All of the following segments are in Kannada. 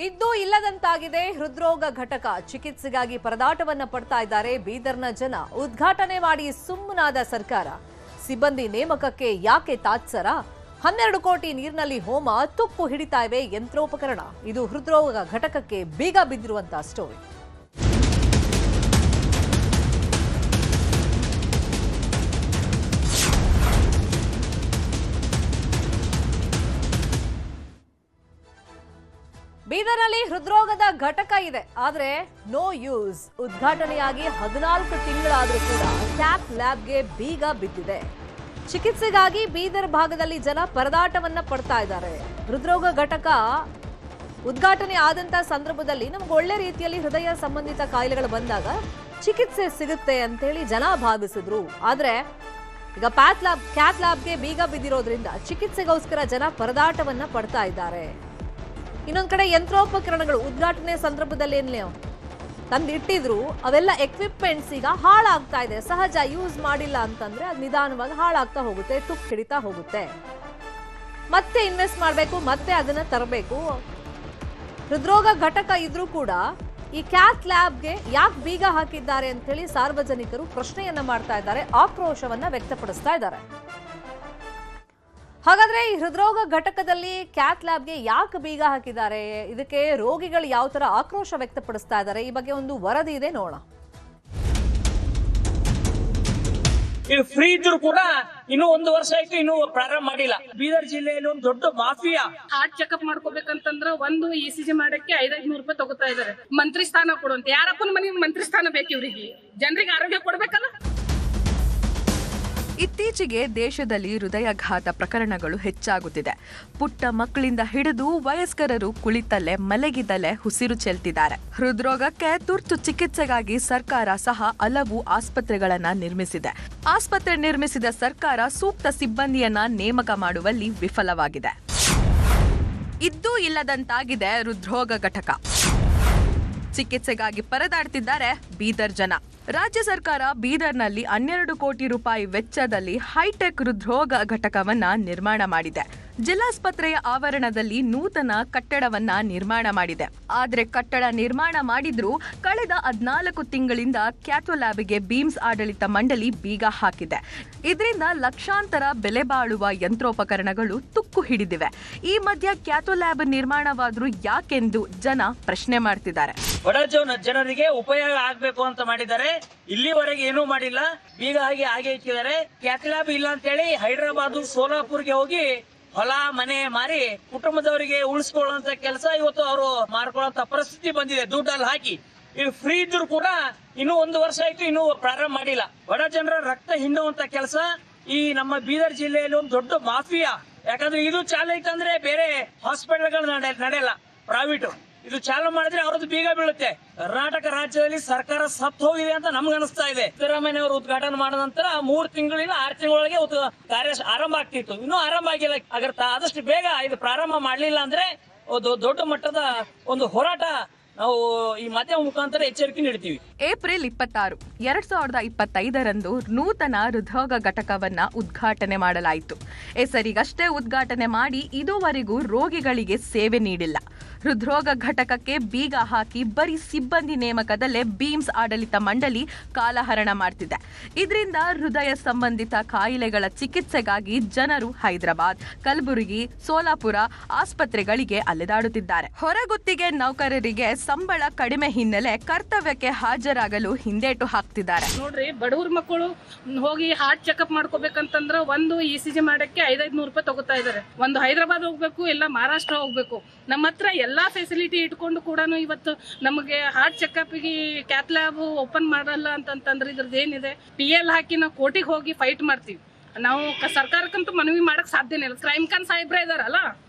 ಇದ್ದು ಇಲ್ಲದಂತಾಗಿದೆ ಹೃದ್ರೋಗ ಘಟಕ. ಚಿಕಿತ್ಸೆಗಾಗಿ ಪರದಾಟವನ್ನ ಪಡ್ತಾ ಇದ್ದಾರೆ ಬೀದರ್ನ ಜನ. ಉದ್ಘಾಟನೆ ಮಾಡಿ ಸುಮ್ಮನಾದ ಸರ್ಕಾರ. ಸಿಬ್ಬಂದಿ ನೇಮಕಕ್ಕೆ ಯಾಕೆ ತಾತ್ಸರ? 12 ಕೋಟಿ ನೀರಿನಲ್ಲಿ ಹೋಮ, ತುಕ್ಕು ಹಿಡಿತಾ ಇವೆ ಯಂತ್ರೋಪಕರಣ. ಇದು ಹೃದ್ರೋಗ ಘಟಕಕ್ಕೆ ಬೀಗ ಬಿದ್ದಿರುವಂತಹ ಸ್ಟೋರಿ. ಬೀದರ್ನಲ್ಲಿ ಹೃದ್ರೋಗದ ಘಟಕ ಇದೆ, ಆದ್ರೆ ನೋ ಯೂಸ್. ಉದ್ಘಾಟನೆಯಾಗಿ 14 ತಿಂಗಳಾದ್ರೂ ಕೂಡ ಕ್ಯಾತ್ ಲ್ಯಾಬ್ಗೆ ಬೀಗ ಬಿದ್ದಿದೆ. ಚಿಕಿತ್ಸೆಗಾಗಿ ಬೀದರ್ ಭಾಗದಲ್ಲಿ ಜನ ಪರದಾಟವನ್ನ ಪಡ್ತಾ ಇದ್ದಾರೆ. ಹೃದ್ರೋಗ ಘಟಕ ಉದ್ಘಾಟನೆ ಆದಂತ ಸಂದರ್ಭದಲ್ಲಿ ನಮ್ಗೆ ಒಳ್ಳೆ ರೀತಿಯಲ್ಲಿ ಹೃದಯ ಸಂಬಂಧಿತ ಕಾಯಿಲೆಗಳು ಬಂದಾಗ ಚಿಕಿತ್ಸೆ ಸಿಗುತ್ತೆ ಅಂತೇಳಿ ಜನ ಭಾವಿಸಿದ್ರು. ಆದ್ರೆ ಈಗ ಕ್ಯಾತ್ ಲ್ಯಾಬ್ಗೆ ಬೀಗ ಬಿದ್ದಿರೋದ್ರಿಂದ ಚಿಕಿತ್ಸೆಗೋಸ್ಕರ ಜನ ಪರದಾಟವನ್ನ ಪಡ್ತಾ ಇದ್ದಾರೆ. ಇನ್ನೊಂದ್ ಕಡೆ ಯಂತ್ರೋಪಕರಣಗಳು ಉದ್ಘಾಟನೆ ಸಂದರ್ಭದಲ್ಲಿ ತಂದಿಟ್ಟಿದ್ರು, ಅವೆಲ್ಲ ಎಕ್ವಿಪ್ಮೆಂಟ್ಸ್ ಈಗ ಹಾಳಾಗ್ತಾ ಇದೆ. ಸಹಜ ಯೂಸ್ ಮಾಡಿಲ್ಲ ಅಂತಂದ್ರೆ ಅದು ನಿಧಾನವಾಗಿ ಹಾಳಾಗ್ತಾ ಹೋಗುತ್ತೆ, ತುಕ್ಕು ಹಿಡಿತಾ ಹೋಗುತ್ತೆ. ಮತ್ತೆ ಇನ್ವೆಸ್ಟ್ ಮಾಡಬೇಕು, ಮತ್ತೆ ಅದನ್ನ ತರಬೇಕು. ಹೃದ್ರೋಗ ಘಟಕ ಇದ್ರೂ ಕೂಡ ಈ ಕ್ಯಾತ್ ಲ್ಯಾಬ್ಗೆ ಯಾಕೆ ಬೀಗ ಹಾಕಿದ್ದಾರೆ ಅಂತ ಹೇಳಿ ಸಾರ್ವಜನಿಕರು ಪ್ರಶ್ನೆಯನ್ನ ಮಾಡ್ತಾ ಇದ್ದಾರೆ, ಆಕ್ರೋಶವನ್ನ ವ್ಯಕ್ತಪಡಿಸ್ತಾ ಇದ್ದಾರೆ. ಹಾಗಾದ್ರೆ ಈ ಹೃದ್ರೋಗ ಘಟಕದಲ್ಲಿ ಕ್ಯಾತ್ ಲ್ಯಾಬ್ಗೆ ಯಾಕೆ ಬೀಗ ಹಾಕಿದ್ದಾರೆ? ಇದಕ್ಕೆ ರೋಗಿಗಳು ಯಾವ ತರ ಆಕ್ರೋಶ ವ್ಯಕ್ತಪಡಿಸ್ತಾ ಇದ್ದಾರೆ? ಈ ಬಗ್ಗೆ ಒಂದು ವರದಿ ಇದೆ, ನೋಡೋಣ. ಇದು ಫ್ರೀ ಇದ್ರು ಕೂಡ ಇನ್ನು 1 ವರ್ಷ ಆಯ್ತು, ಇನ್ನು ಪ್ರಾರಂಭ ಮಾಡಿಲ್ಲ. ಬೀದರ್ ಜಿಲ್ಲೆಯಲ್ಲಿ ಒಂದು ದೊಡ್ಡ ಮಾಫಿಯಾ. ಹಾರ್ಟ್ ಚೆಕ್ಅಪ್ ಮಾಡ್ಕೋಬೇಕಂತಂದ್ರ ಒಂದು ECG ಮಾಡಕ್ಕೆ 500 ರೂಪಾಯಿ ತಗೋತಾ ಇದಾರೆ. ಮಂತ್ರಿ ಸ್ಥಾನ ಕೊಡುವಂತ ಯಾರಪ್ಪನ ಮನೆ ಮಂತ್ರಿ ಸ್ಥಾನ ಬೇಕು ಇವ್ರಿಗೆ? ಜನರಿಗೆ ಆರೋಗ್ಯ ಕೊಡ್ಬೇಕಲ್ಲ. ಇತ್ತೀಚೆಗೆ ದೇಶದಲ್ಲಿ ಹೃದಯಾಘಾತ ಪ್ರಕರಣಗಳು ಹೆಚ್ಚಾಗುತ್ತಿದೆ. ಪುಟ್ಟ ಮಕ್ಕಳಿಂದ ಹಿಡಿದು ವಯಸ್ಕರರು ಕುಳಿತಲ್ಲೇ ಮಲಗಿದಲ್ಲೇ ಉಸಿರು ಚೆಲ್ತಿದ್ದಾರೆ. ಹೃದ್ರೋಗಕ್ಕೆ ತುರ್ತು ಚಿಕಿತ್ಸೆಗಾಗಿ ಸರ್ಕಾರ ಸಹ ಹಲವು ಆಸ್ಪತ್ರೆಗಳನ್ನ ನಿರ್ಮಿಸಿದೆ. ಆಸ್ಪತ್ರೆ ನಿರ್ಮಿಸಿದ ಸರ್ಕಾರ ಸೂಕ್ತ ಸಿಬ್ಬಂದಿಯನ್ನ ನೇಮಕ ಮಾಡುವಲ್ಲಿ ವಿಫಲವಾಗಿದೆ. ಇದ್ದೂ ಇಲ್ಲದಂತಾಗಿದೆ ಹೃದ್ರೋಗ ಘಟಕ. ಚಿಕಿತ್ಸೆಗಾಗಿ ಪರದಾಡ್ತಿದ್ದಾರೆ ಬೀದರ್ ಜನ. ರಾಜ್ಯ ಸರ್ಕಾರ ಬೀದರ್ನಲ್ಲಿ 12 ಕೋಟಿ ರೂಪಾಯಿ ವೆಚ್ಚದಲ್ಲಿ ಹೈಟೆಕ್ ಹೃದ್ರೋಗ ಘಟಕವನ್ನ ನಿರ್ಮಾಣ ಮಾಡಿದೆ. ಜಿಲ್ಲಾಸ್ಪತ್ರೆಯ ಆವರಣದಲ್ಲಿ ನೂತನ ಕಟ್ಟಡವನ್ನ ನಿರ್ಮಾಣ ಮಾಡಿದೆ. ಆದ್ರೆ ಕಟ್ಟಡ ನಿರ್ಮಾಣ ಮಾಡಿದ್ರೂ ಕಳೆದ 14 ತಿಂಗಳಿಂದ ಕ್ಯಾಥೋ ಲ್ಯಾಬ್ಗೆ ಬೀಮ್ಸ್ ಆಡಳಿತ ಮಂಡಳಿ ಬೀಗ ಹಾಕಿದೆ. ಇದರಿಂದ ಲಕ್ಷಾಂತರ ಬೆಲೆ ಬಾಳುವ ಯಂತ್ರೋಪಕರಣಗಳು ತುಕ್ಕು ಹಿಡಿದಿವೆ. ಈ ಮಧ್ಯ ಕ್ಯಾಥೋ ಲ್ಯಾಬ್ ನಿರ್ಮಾಣವಾದ್ರೂ ಯಾಕೆಂದು ಜನ ಪ್ರಶ್ನೆ ಮಾಡ್ತಿದ್ದಾರೆ. ಬಡ ಜನರಿಗೆ ಉಪಯೋಗ ಆಗ್ಬೇಕು ಅಂತ ಮಾಡಿದ್ದಾರೆ. ಇಲ್ಲಿವರೆಗೆ ಏನೂ ಮಾಡಿಲ್ಲ, ಬೀಗ ಹಾಗೆ ಇಟ್ಟಿದ್ದಾರೆ. ಕ್ಯಾಥ್ ಲ್ಯಾಬ್ ಇಲ್ಲ ಅಂತ ಹೇಳಿ ಹೈದರಾಬಾದ್, ಸೋಲಾಪುರ್ಗೆ ಹೋಗಿ ಹೊಲ ಮನೆ ಮಾರಿ ಕುಟುಂಬದವರಿಗೆ ಉಳಿಸ್ಕೊಳ್ಳುವಂತ ಕೆಲಸ ಇವತ್ತು ಅವರು ಮಾಡ್ಕೊಳ್ಳುವಂತ ಪರಿಸ್ಥಿತಿ ಬಂದಿದೆ. ದುಡ್ಡಲ್ಲಿ ಹಾಕಿ ಇದು ಫ್ರೀ ಇದ್ರು ಕೂಡ ಇನ್ನು 1 ವರ್ಷ ಆಯ್ತು, ಇನ್ನು ಪ್ರಾರಂಭ ಮಾಡಿಲ್ಲ. ಬಡ ಜನರ ರಕ್ತ ಹಿಂಡುವಂತ ಕೆಲಸ ಈ ನಮ್ಮ ಬೀದರ್ ಜಿಲ್ಲೆಯಲ್ಲಿ ಒಂದು ದೊಡ್ಡ ಮಾಫಿಯಾ. ಯಾಕಂದ್ರೆ ಇದು ಚಾಲು ಐತಂದ್ರೆ ಬೇರೆ ಹಾಸ್ಪಿಟಲ್ಗಳು ನಡೆಯಲ್ಲ, ಪ್ರೈವೇಟ್. ಇದು ಚಾಲು ಮಾಡಿದ್ರೆ ಅವ್ರದ್ದು ಬೀಗ ಬೀಳುತ್ತೆ. ಕರ್ನಾಟಕ ರಾಜ್ಯದಲ್ಲಿ ಸರ್ಕಾರ ಸತ್ತು ಹೋಗಿದೆ ಅಂತ ನಮ್ಗೆ ಅನಿಸ್ತಾ ಇದೆ. ಸಿದ್ದರಾಮಯ್ಯ ಅವರು ಉದ್ಘಾಟನೆ ಮಾಡಿದ ನಂತರ 3 ತಿಂಗಳಿಂದ 6 ತಿಂಗಳೊಳಗೆ ಕಾರ್ಯ ಆರಂಭ ಆಗ್ತಿತ್ತು, ಇನ್ನೂ ಆರಂಭ ಆಗಿಲ್ಲ. ಆದಷ್ಟು ಬೇಗ ಇದು ಪ್ರಾರಂಭ ಮಾಡಲಿಲ್ಲ ಅಂದ್ರೆ ದೊಡ್ಡ ಮಟ್ಟದ ಒಂದು ಹೋರಾಟ ನಾವು ಈ ಮಾಧ್ಯಮ ಮುಖಾಂತರ ಎಚ್ಚರಿಕೆ ನೀಡ್ತೀವಿ. ಏಪ್ರಿಲ್ 26, 2025ರಂದು ನೂತನ ಹೃದ್ರೋಗ ಘಟಕವನ್ನ ಉದ್ಘಾಟನೆ ಮಾಡಲಾಯಿತು. ಹೆಸರಿಗಷ್ಟೇ ಉದ್ಘಾಟನೆ ಮಾಡಿ ಇದುವರೆಗೂ ರೋಗಿಗಳಿಗೆ ಸೇವೆ ನೀಡಿಲ್ಲ. ಹೃದ್ರೋಗ ಘಟಕಕ್ಕೆ ಬೀಗ ಹಾಕಿ ಬರೀ ಸಿಬ್ಬಂದಿ ನೇಮಕದಲ್ಲೇ ಬೀಮ್ಸ್ ಆಡಳಿತ ಮಂಡಳಿ ಕಾಲಹರಣ ಮಾಡ್ತಿದೆ. ಇದರಿಂದ ಹೃದಯ ಸಂಬಂಧಿತ ಕಾಯಿಲೆಗಳ ಚಿಕಿತ್ಸೆಗಾಗಿ ಜನರು ಹೈದರಾಬಾದ್, ಕಲಬುರಗಿ, ಸೋಲಾಪುರ ಆಸ್ಪತ್ರೆಗಳಿಗೆ ಅಲೆದಾಡುತ್ತಿದ್ದಾರೆ. ಹೊರಗುತ್ತಿಗೆ ನೌಕರರಿಗೆ ಸಂಬಳ ಕಡಿಮೆ ಹಿನ್ನೆಲೆ ಕರ್ತವ್ಯಕ್ಕೆ ಹಾಜರಾಗಲು ಹಿಂದೇಟು ಹಾಕ್ತಿದ್ದಾರೆ. ನೋಡ್ರಿ, ಬಡವ್ರ ಮಕ್ಕಳು ಹೋಗಿ ಹಾರ್ಟ್ ಚೆಕ್ಅಪ್ ಮಾಡ್ಕೋಬೇಕಂತಂದ್ರ ಒಂದು ECG ಮಾಡಕ್ಕೆ 500 ರೂಪಾಯಿ ತಗೋತಾ ಇದಾರೆ. ಒಂದು ಹೈದರಾಬಾದ್ ಹೋಗ್ಬೇಕು, ಇಲ್ಲ ಮಹಾರಾಷ್ಟ್ರ ಹೋಗ್ಬೇಕು. ನಮ್ಮ ಹತ್ರ ಎಲ್ಲಾ ಫೆಸಿಲಿಟಿ ಇಟ್ಕೊಂಡು ಕೂಡ ಇವತ್ತು ನಮಗೆ ಹಾರ್ಟ್ ಚೆಕ್ಅಪ್ ಗೆ ಕ್ಯಾತ್ ಲ್ಯಾಬ್ ಓಪನ್ ಮಾಡಲ್ಲ ಅಂತಂದ್ರೆ ಇದ್ರದ್ದು ಏನಿದೆ? PL ಹಾಕಿ ನಾವು ಕೋರ್ಟಿಗೆ ಹೋಗಿ ಫೈಟ್ ಮಾಡ್ತೀವಿ. ನಾವು ಸರ್ಕಾರಕ್ಕಂತೂ ಮನವಿ ಮಾಡಕ್ ಸಾಧ್ಯನೇ ಇಲ್ಲ. ಕ್ರೈಮ್ ಖಾನ್ ಸಾಹೇಬ್ರೆ ಇದಾರಲ್ಲ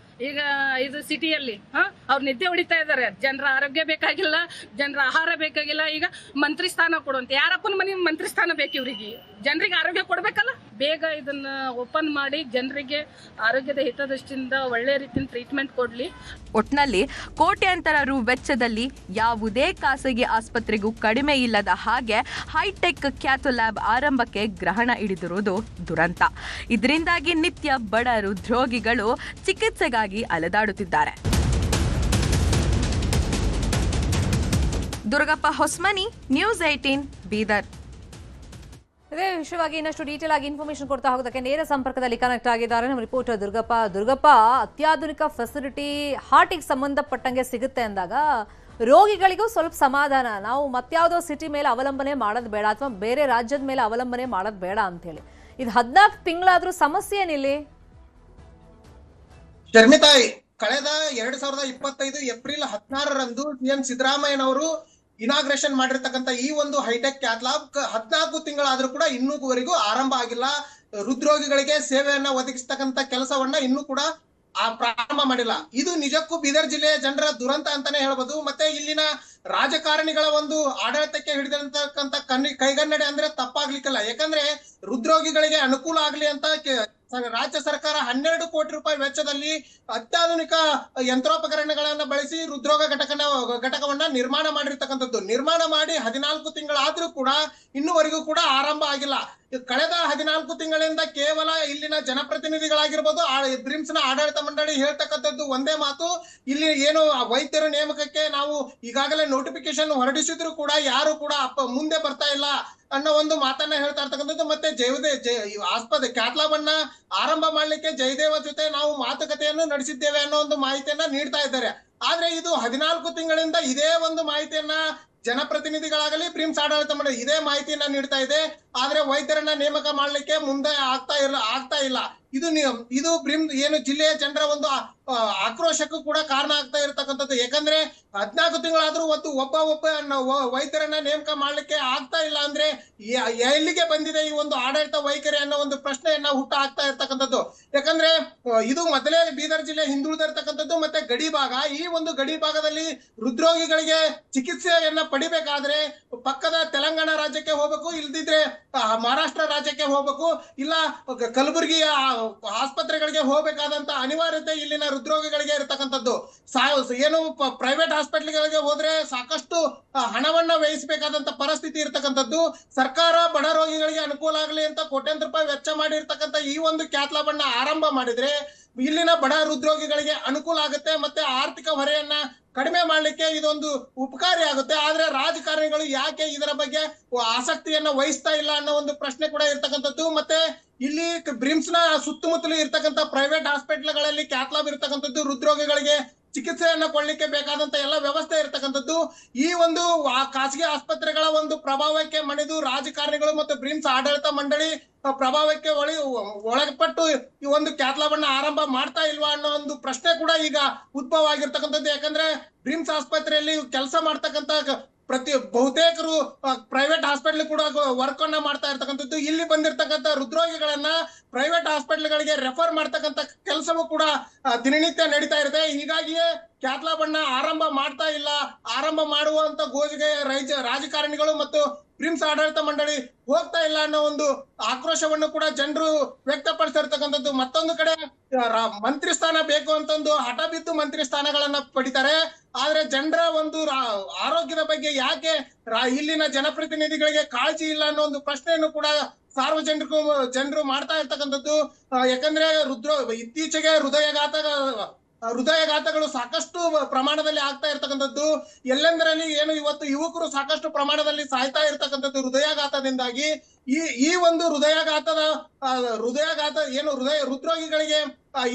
ಈಗ ಇದು ಸಿಟಿಯಲ್ಲಿ, ಅವ್ರು ನಿದ್ದೆ ಹೊಡಿತಾ ಇದಾರೆ. ಜನರ ಆರೋಗ್ಯ ಬೇಕಾಗಿಲ್ಲ, ಜನರ ಆಹಾರ ಬೇಕಾಗಿಲ್ಲ. ಈಗ ಮಂತ್ರಿ ಸ್ಥಾನ ಕೊಡುವಂತ ಯಾರಪ್ಪನ ಮನೆ ಮಂತ್ರಿ ಸ್ಥಾನ ಬೇಕು ಇವ್ರಿಗೆ? ಜನರಿಗೆ ಆರೋಗ್ಯ ಕೊಡ್ಬೇಕಲ್ಲ. ಬೇಗ ಇದನ್ನ ಓಪನ್ ಮಾಡಿ ಜನರಿಗೆ ಆರೋಗ್ಯದ ಹಿತದೃಷ್ಟಿಯಿಂದ ಒಳ್ಳೆ ರೀತಿಯ ಟ್ರೀಟ್ಮೆಂಟ್ ಕೊಡ್ಲಿ. ಒಟ್ನಲ್ಲಿ ಕೋಟ್ಯಾಂತರ ರು ವೆಚ್ಚದಲ್ಲಿ ಯಾವುದೇ ಖಾಸಗಿ ಆಸ್ಪತ್ರೆಗೂ ಕಡಿಮೆ ಇಲ್ಲದ ಹಾಗೆ ಹೈಟೆಕ್ ಕ್ಯಾಥೋ ಲ್ಯಾಬ್ ಆರಂಭಕ್ಕೆ ಗ್ರಹಣ ಹಿಡಿದಿರುವುದು ದುರಂತ. ಇದರಿಂದಾಗಿ ನಿತ್ಯ ಬಡ ಹೃದ್ರೋಗಿಗಳು ಚಿಕಿತ್ಸೆಗಾಗಿ ಅಲೆದಾಡುತ್ತಿದ್ದಾರೆ. ದುರ್ಗಪ್ಪ ಹೊಸ್ಮನಿ, ನ್ಯೂಸ್ 18 ಬೀದರ್. ಇದೇ ವಿಷಯವಾಗಿ ಇನ್ನಷ್ಟು ಡೀಟೇಲ್ ಆಗಿ ಇನ್ಫಾರ್ಮೇಶನ್ ಕೊಡ್ತಾ ಹೋಗೋದಕ್ಕೆ ನೇರ ಸಂಪರ್ಕದಲ್ಲಿ ಕನೆಕ್ಟ್ ಆಗಿದ್ದಾರೆ ನಮ್ಮ ರಿಪೋರ್ಟರ್ ದುರ್ಗಪ್ಪ. ಅತ್ಯಾಧುನಿಕ ಫೆಸಿಲಿಟಿ ಹಾರ್ಟಿಗೆ ಸಂಬಂಧಪಟ್ಟಂಗೆ ಸಿಗುತ್ತೆ ಅಂದಾಗ ರೋಗಿಗಳಿಗೂ ಸ್ವಲ್ಪ ಸಮಾಧಾನ. ನಾವು ಮತ್ಯಾವುದೋ ಸಿಟಿ ಮೇಲೆ ಅವಲಂಬನೆ ಮಾಡೋದು ಬೇಡ ಅಥವಾ ಬೇರೆ ರಾಜ್ಯದ ಮೇಲೆ ಅವಲಂಬನೆ ಮಾಡೋದು ಬೇಡ ಅಂತ ಹೇಳಿ. ಇದು 14 ತಿಂಗಳಾದ್ರೂ ಸಮಸ್ಯೆ ಏನಿಲ್ಲಿ? ಶರ್ಮಿತಾ, ಕಳೆದ 2025 ಏಪ್ರಿಲ್ 16ರಂದು ಸಿಎಂ ಸಿದ್ದರಾಮಯ್ಯನವರು ಇನಾಗ್ರೇಷನ್ ಮಾಡಿರ್ತಕ್ಕಂಥ ಈ ಒಂದು ಹೈಟೆಕ್ ಕ್ಯಾತ್ ಲ್ಯಾಬ್ 14 ತಿಂಗಳಾದ್ರೂ ಕೂಡ ಇನ್ನೂವರೆಗೂ ಆರಂಭ ಆಗಿಲ್ಲ. ಹೃದ್ರೋಗಿಗಳಿಗೆ ಸೇವೆಯನ್ನ ಒದಗಿಸ್ತಕ್ಕಂಥ ಕೆಲಸವನ್ನ ಇನ್ನೂ ಕೂಡ ಪ್ರಾರಂಭ ಮಾಡಿಲ್ಲ. ಇದು ನಿಜಕ್ಕೂ ಬೀದರ್ ಜಿಲ್ಲೆಯ ಜನರ ದುರಂತ ಅಂತಾನೆ ಹೇಳ್ಬೋದು. ಮತ್ತೆ ಇಲ್ಲಿನ ರಾಜಕಾರಣಿಗಳ ಒಂದು ಆಡಳಿತಕ್ಕೆ ಹಿಡಿದಿರ್ತಕ್ಕಂಥ ಕೈಗನ್ನಡೆ ಅಂದ್ರೆ ತಪ್ಪಾಗ್ಲಿಕ್ಕಿಲ್ಲ. ಯಾಕಂದ್ರೆ ಹೃದ್ರೋಗಿಗಳಿಗೆ ಅನುಕೂಲ ಆಗ್ಲಿ ಅಂತ ರಾಜ್ಯ ಸರ್ಕಾರ 12 ಕೋಟಿ ರೂಪಾಯಿ ವೆಚ್ಚದಲ್ಲಿ ಅತ್ಯಾಧುನಿಕ ಯಂತ್ರೋಪಕರಣಗಳನ್ನ ಬಳಸಿ ಹೃದ್ರೋಗ ಘಟಕವನ್ನ ನಿರ್ಮಾಣ ಮಾಡಿರ್ತಕ್ಕಂಥದ್ದು. ನಿರ್ಮಾಣ ಮಾಡಿ 14 ತಿಂಗಳಾದ್ರೂ ಕೂಡ ಇನ್ನುವರೆಗೂ ಕೂಡ ಆರಂಭ ಆಗಿಲ್ಲ. ಕಳೆದ 14 ತಿಂಗಳಿಂದ ಕೇವಲ ಇಲ್ಲಿನ ಜನಪ್ರತಿನಿಧಿಗಳಾಗಿರ್ಬೋದು, ಬ್ರಿಮ್ಸ್ ನ ಆಡಳಿತ ಮಂಡಳಿ ಹೇಳ್ತಕ್ಕಂಥದ್ದು ಒಂದೇ ಮಾತು, ಇಲ್ಲಿ ಏನು ವೈದ್ಯರ ನೇಮಕಕ್ಕೆ ನಾವು ಈಗಾಗಲೇ ನೋಟಿಫಿಕೇಶನ್ ಹೊರಡಿಸಿದ್ರು ಕೂಡ ಯಾರು ಕೂಡ ಮುಂದೆ ಬರ್ತಾ ಇಲ್ಲ ಅನ್ನೋ ಒಂದು ಮಾತನ್ನ ಹೇಳ್ತಾ ಇರ್ತಕ್ಕಂಥದ್ದು. ಮತ್ತೆ ಆಸ್ಪತ್ರೆ ಕ್ಯಾತ್ ಲ್ಯಾಬ್ ಅನ್ನ ಆರಂಭ ಮಾಡ್ಲಿಕ್ಕೆ ಜಯದೇವ ಜೊತೆ ನಾವು ಮಾತುಕತೆಯನ್ನು ನಡೆಸಿದ್ದೇವೆ ಅನ್ನೋ ಒಂದು ಮಾಹಿತಿಯನ್ನ ನೀಡ್ತಾ ಇದ್ದಾರೆ. ಆದ್ರೆ ಇದು 14 ತಿಂಗಳಿಂದ ಇದೇ ಒಂದು ಮಾಹಿತಿಯನ್ನ ಜನಪ್ರತಿನಿಧಿಗಳಾಗಲಿ ಬ್ರಿಮ್ಸ್ ಆಡಳಿತ ಮಂಡಳಿ ಇದೇ ಮಾಹಿತಿಯನ್ನ ನೀಡ್ತಾ ಇದೆ. ಆದ್ರೆ ವೈದ್ಯರನ್ನ ನೇಮಕ ಮಾಡ್ಲಿಕ್ಕೆ ಮುಂದೆ ಆಗ್ತಾ ಇಲ್ಲ. ಇದು ಬ್ರಿಮ್ಸ್ ಏನು ಜಿಲ್ಲೆಯ ಜನರ ಒಂದು ಆಕ್ರೋಶಕ್ಕೂ ಕೂಡ ಕಾರಣ ಆಗ್ತಾ ಇರತಕ್ಕಂಥದ್ದು. ಯಾಕಂದ್ರೆ 14 ತಿಂಗಳಾದ್ರೂ ಒಬ್ಬ ವೈದ್ಯರನ್ನ ನೇಮಕ ಮಾಡ್ಲಿಕ್ಕೆ ಆಗ್ತಾ ಇಲ್ಲ ಅಂದ್ರೆ ಎಲ್ಲಿಗೆ ಬಂದಿದೆ ಈ ಒಂದು ಆಡಳಿತ ವೈಖರಿ ಅನ್ನೋ ಒಂದು ಪ್ರಶ್ನೆಯನ್ನ ಹುಟ್ಟ ಆಗ್ತಾ ಇರ್ತಕ್ಕಂಥದ್ದು. ಯಾಕಂದ್ರೆ ಇದು ಮೊದಲೇ ಬೀದರ್ ಜಿಲ್ಲೆ ಹಿಂದುಳಿದಿರ್ತಕ್ಕಂಥದ್ದು. ಮತ್ತೆ ಗಡಿ ಭಾಗ, ಈ ಒಂದು ಗಡಿ ಭಾಗದಲ್ಲಿ ಹೃದ್ರೋಗಿಗಳಿಗೆ ಚಿಕಿತ್ಸೆಯನ್ನ ಪಡಿಬೇಕಾದ್ರೆ ಪಕ್ಕದ ತೆಲಂಗಾಣ ರಾಜ್ಯಕ್ಕೆ ಹೋಗ್ಬೇಕು, ಇಲ್ದಿದ್ರೆ ಮಹಾರಾಷ್ಟ್ರ ರಾಜ್ಯಕ್ಕೆ ಹೋಗ್ಬೇಕು, ಇಲ್ಲ ಕಲಬುರಗಿಯ ಆಸ್ಪತ್ರೆಗಳಿಗೆ ಹೋಗ್ಬೇಕಾದಂತ ಅನಿವಾರ್ಯತೆ ಇಲ್ಲಿನ ಹೃದ್ರೋಗಿಗಳಿಗೆ ಇರತಕ್ಕಂಥದ್ದು. ಏನು ಪ್ರೈವೇಟ್ ಹಾಸ್ಪಿಟಲ್ಗಳಿಗೆ ಹೋದ್ರೆ ಸಾಕಷ್ಟು ಹಣವನ್ನ ವ್ಯಯಿಸಬೇಕಾದಂತ ಪರಿಸ್ಥಿತಿ ಇರತಕ್ಕಂಥದ್ದು. ಸರ್ಕಾರ ಬಡ ರೋಗಿಗಳಿಗೆ ಅನುಕೂಲ ಆಗಲಿ ಅಂತ ಕೋಟ್ಯಾಂತರ ರೂಪಾಯಿ ವೆಚ್ಚ ಮಾಡಿರ್ತಕ್ಕಂಥ ಈ ಒಂದು ಕ್ಯಾತ್ ಲ್ಯಾಬ್ ಅನ್ನ ಆರಂಭ ಮಾಡಿದ್ರೆ ಇಲ್ಲಿನ ಬಡ ಹೃದ್ರೋಗಿಗಳಿಗೆ ಅನುಕೂಲ ಆಗುತ್ತೆ, ಮತ್ತೆ ಆರ್ಥಿಕ ಹೊರೆಯನ್ನ ಕಡಿಮೆ ಮಾಡ್ಲಿಕ್ಕೆ ಇದೊಂದು ಉಪಕಾರಿ ಆಗುತ್ತೆ. ಆದ್ರೆ ರಾಜಕಾರಣಿಗಳು ಯಾಕೆ ಇದರ ಬಗ್ಗೆ ಆಸಕ್ತಿಯನ್ನ ವಹಿಸ್ತಾ ಇಲ್ಲ ಅನ್ನೋ ಒಂದು ಪ್ರಶ್ನೆ ಕೂಡ ಇರ್ತಕ್ಕಂಥದ್ದು. ಮತ್ತೆ ಇಲ್ಲಿ ಬ್ರಿಮ್ಸ್ ನ ಸುತ್ತಮುತ್ತಲು ಇರ್ತಕ್ಕಂಥ ಪ್ರೈವೇಟ್ ಹಾಸ್ಪಿಟಲ್ಗಳಲ್ಲಿ ಕ್ಯಾತ್ ಲ್ಯಾಬ್ ಇರ್ತಕ್ಕಂಥದ್ದು, ಹೃದ್ರೋಗಿಗಳಿಗೆ ಚಿಕಿತ್ಸೆಯನ್ನ ಕೊಡ್ಲಿಕ್ಕೆ ಬೇಕಾದಂತ ಎಲ್ಲ ವ್ಯವಸ್ಥೆ ಇರ್ತಕ್ಕಂಥದ್ದು. ಈ ಒಂದು ಖಾಸಗಿ ಆಸ್ಪತ್ರೆಗಳ ಒಂದು ಪ್ರಭಾವಕ್ಕೆ ಮಣಿದು ರಾಜಕಾರಣಿಗಳು ಮತ್ತು ಬ್ರಿಮ್ಸ್ ಆಡಳಿತ ಮಂಡಳಿ ಪ್ರಭಾವಕ್ಕೆ ಒಳಪಟ್ಟು ಈ ಒಂದು ಕ್ಯಾತ್ ಲ್ಯಾಬ್ ಅನ್ನ ಆರಂಭ ಮಾಡ್ತಾ ಇಲ್ವಾ ಅನ್ನೋ ಒಂದು ಪ್ರಶ್ನೆ ಕೂಡ ಈಗ ಉದ್ಭವ ಆಗಿರ್ತಕ್ಕಂಥದ್ದು. ಯಾಕಂದ್ರೆ ಬ್ರಿಮ್ಸ್ ಆಸ್ಪತ್ರೆಯಲ್ಲಿ ಕೆಲಸ ಮಾಡ್ತಕ್ಕಂಥ ಬಹುತೇಕರು ಪ್ರೈವೇಟ್ ಹಾಸ್ಪಿಟಲ್ ಕೂಡ ವರ್ಕ್ ಅನ್ನ ಮಾಡ್ತಾ ಇರ್ತಕ್ಕಂಥದ್ದು. ಇಲ್ಲಿ ಬಂದಿರತಕ್ಕಂಥ ಹೃದ್ರೋಗಿಗಳನ್ನ ಪ್ರೈವೇಟ್ ಹಾಸ್ಪಿಟಲ್ಗಳಿಗೆ ರೆಫರ್ ಮಾಡ್ತಕ್ಕಂಥ ಕೆಲಸವೂ ಕೂಡ ದಿನನಿತ್ಯ ನಡೀತಾ ಇರುತ್ತೆ. ಹೀಗಾಗಿಯೇ ಕ್ಯಾತ್ ಲ್ಯಾಬ್ ಅನ್ನ ಆರಂಭ ಮಾಡ್ತಾ ಇಲ್ಲ. ಆರಂಭ ಮಾಡುವಂತ ಗೋಜಿಗೆ ರಾಜಕಾರಣಿಗಳು ಮತ್ತು ಬ್ರಿಮ್ಸ್ ಆಡಳಿತ ಮಂಡಳಿ ಹೋಗ್ತಾ ಇಲ್ಲ ಅನ್ನೋ ಒಂದು ಆಕ್ರೋಶವನ್ನು ಕೂಡ ಜನರು ವ್ಯಕ್ತಪಡಿಸಿರ್ತಕ್ಕಂಥದ್ದು. ಮತ್ತೊಂದು ಕಡೆ ಮಂತ್ರಿ ಸ್ಥಾನ ಬೇಕು ಅಂತಂದು ಹಠ ಬಿದ್ದು ಮಂತ್ರಿ ಸ್ಥಾನಗಳನ್ನ ಪಡಿತಾರೆ. ಆದ್ರೆ ಜನರ ಒಂದು ಆರೋಗ್ಯದ ಬಗ್ಗೆ ಯಾಕೆ ಇಲ್ಲಿನ ಜನಪ್ರತಿನಿಧಿಗಳಿಗೆ ಕಾಳಜಿ ಇಲ್ಲ ಅನ್ನೋ ಒಂದು ಪ್ರಶ್ನೆಯನ್ನು ಕೂಡ ಜನರು ಮಾಡ್ತಾ ಇರ್ತಕ್ಕಂಥದ್ದು. ಯಾಕಂದ್ರೆ ಇತ್ತೀಚೆಗೆ ಹೃದಯಘಾತಗಳು ಸಾಕಷ್ಟು ಪ್ರಮಾಣದಲ್ಲಿ ಆಗ್ತಾ ಇರ್ತಕ್ಕಂಥದ್ದು. ಎಲ್ಲೆಂದರಲ್ಲಿ ಏನು ಇವತ್ತು ಯುವಕರು ಸಾಕಷ್ಟು ಪ್ರಮಾಣದಲ್ಲಿ ಸಾಯ್ತಾ ಇರ್ತಕ್ಕಂಥದ್ದು ಹೃದಯಾಘಾತದಿಂದಾಗಿ. ಈ ಒಂದು ಹೃದಯಾಘಾತ ಏನು ಹೃದ್ರೋಗಿಗಳಿಗೆ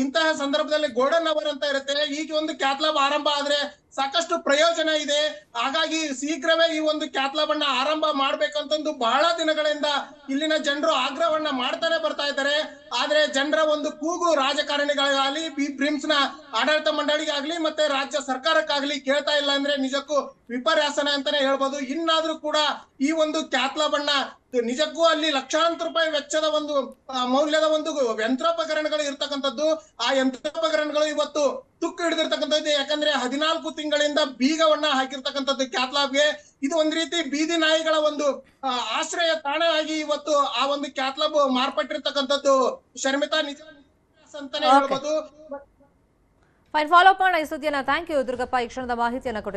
ಇಂತಹ ಸಂದರ್ಭದಲ್ಲಿ ಗೋಲ್ಡನ್ ಅವರ್ ಅಂತ ಇರುತ್ತೆ. ಈಗ ಒಂದು ಕ್ಯಾತ್ ಲ್ಯಾಬ್ ಆರಂಭ ಆದ್ರೆ ಸಾಕಷ್ಟು ಪ್ರಯೋಜನ ಇದೆ. ಹಾಗಾಗಿ ಶೀಘ್ರವೇ ಈ ಒಂದು ಕ್ಯಾತ್ ಲ್ಯಾಬ್ ಅನ್ನ ಆರಂಭ ಮಾಡ್ಬೇಕಂತಂದು ಬಹಳ ದಿನಗಳಿಂದ ಇಲ್ಲಿನ ಜನರು ಆಗ್ರಹವನ್ನ ಮಾಡ್ತಾನೆ ಬರ್ತಾ ಇದ್ದಾರೆ. ಆದ್ರೆ ಜನರ ಒಂದು ಕೂಗು ರಾಜಕಾರಣಿಗಳಿಗಾಗ್ಲಿ, ಬ್ರಿಮ್ಸ್ ನ ಆಡಳಿತ ಮಂಡಳಿಗಾಗ್ಲಿ ಮತ್ತೆ ರಾಜ್ಯ ಸರ್ಕಾರಕ್ಕಾಗ್ಲಿ ಕೇಳ್ತಾ ಇಲ್ಲ ಅಂದ್ರೆ ನಿಜಕ್ಕೂ ವಿಪರ್ಯಾಸನ ಅಂತಾನೆ ಹೇಳ್ಬೋದು. ಇನ್ನಾದ್ರೂ ಕೂಡ ಈ ಒಂದು ಕ್ಯಾತ್ ಲ್ಯಾಬ್ ಅನ್ನ ನಿಜಕ್ಕೂ ಅಲ್ಲಿ ಲಕ್ಷಾಂತರ ರೂಪಾಯಿ ವೆಚ್ಚದ ಒಂದು ಮೌಲ್ಯದ ಒಂದು ಯಂತ್ರೋಪಕರಣಗಳು ಇರ್ತಕ್ಕಂಥದ್ದು. ಆ ಯಂತ್ರೋಪಕರಣಗಳು ಇವತ್ತು ತುಕ್ಕು ಹಿಡಿದಿರ್ತಕ್ಕಂಥದ್ದು. ಯಾಕಂದ್ರೆ 14 ತಿಂಗಳಿಂದ ಬೀಗವನ್ನ ಹಾಕಿರ್ತಕ್ಕಂಥದ್ದು ಕ್ಯಾತ್ ಲ್ಯಾಬ್ಗೆ. ಇದು ಒಂದ್ ರೀತಿ ಬೀದಿ ನಾಯಿಗಳ ಒಂದು ಆಶ್ರಯ ತಾಣ ಆಗಿ ಇವತ್ತು ಆ ಒಂದು ಕ್ಯಾತ್ ಲ್ಯಾಬ್ ಮಾರ್ಪಟ್ಟಿರ್ತಕ್ಕಂಥದ್ದು. ಶರ್ಮಿತಾ, ನಿಜ ಅಂತಾನೆ ಹೇಳ್ಬೋದು. ಫೈನ್, ಫಾಲೋ ಅಪ್ ಮಾಡೋಣ ಈ ಸುದ್ದಿಯನ್ನ. ಥ್ಯಾಂಕ್ ಯು ದುರ್ಗಪ್ಪ, ಈ ಕ್ಷಣದ ಮಾಹಿತಿಯನ್ನ ಕೊಟ್ಟಿದ್ದೀರಿ.